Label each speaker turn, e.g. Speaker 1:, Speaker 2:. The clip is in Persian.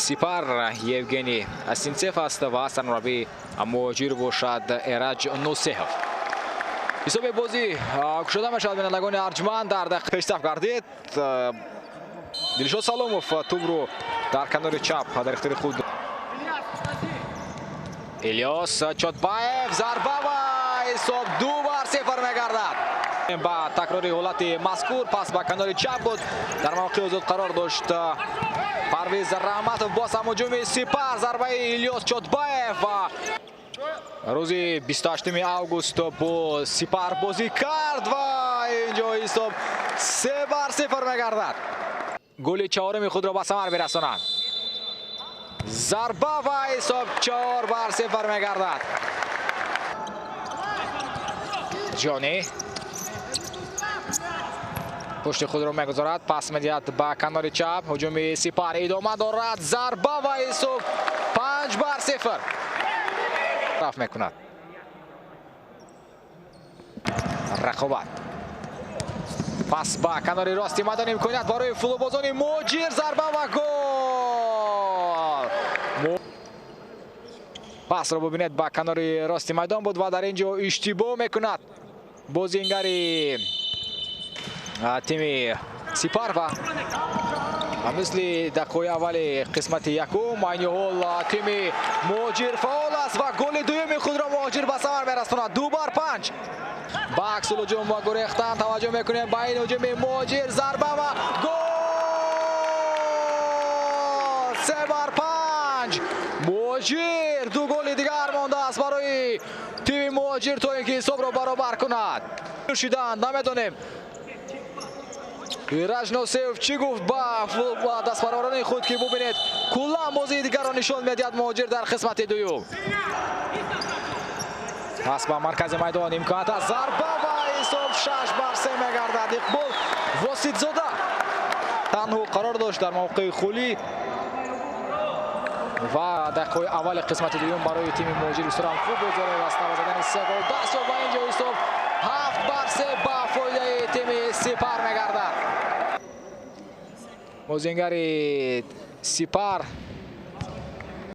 Speaker 1: سپر یوگنی اسینسیف است و سرمربی مهاجر باشد ایرج نوسیف. حساب بازی شده میشود بینندگان ارجمند در دقیقه پیشرفت گردید. دلشاد سالوموف توپ رو در کنار چپ در اختیار خود الیاس چوتباєв ضربه و حساب 2-0 میگردد. با تکراری حالت مذکور پس با کنار چپ بود در موقع حضور قرار داشت پرویز رحمتov. باز هم هجوم سپر ضربه الیاس چوتباєv و روزی 28 آگوست با سپر بازی کرد و اینجا حساب 3-0 میگردد. گل چهارم خود را به ثمر برسانند. ضربه و حساب 4-0 میگردد. جانی پشت خود را میگذارد، پس میدهد به کنار چپ. هجوم سپر ادامه دارد، ضربه و حساب 5-0 رفت میکند. رقابت پس با کنار راستی میدان امکانیت برای فولوبازان مهاجر، ضربه و گل. پس را ببینید با کنار راستی میدان بود و در اینجا اشتباه میکند بازیگری تیم سپر و مثل دقیقه اول قسمت یکم این حال تیم مهاجر فعال است و گل دوم خود را مهاجر به ثمر میرساند. 2-5 با عکس الهجوم و گریختن توجه میکنیم با این هجوم مهاجر، ضربه و گل. 3-5 مهاجر دو گل دیگر مانده است برای تیم مهاجر تا اینکه حساب را برابر کند. شدن نمیدانیم ایرج نوسیف چی گفت با دست برآوران خود که ببینید کلا بازی دیگر را نشان میدهد مهاجر در قسمت دوم. پس با مرکز میدان امکانات ضربه و حساب 6-3 میگردد. اقبال واسط زاده تنها قرار داشت در موقع خالی و دقیقه اول قسمت دوم برای تیم مهاجر بسیار خوب گذاره و زدن 3 گل دست و اینجا حساب 7-3 با فایده تیم سپر میگردد. بازیگر سپر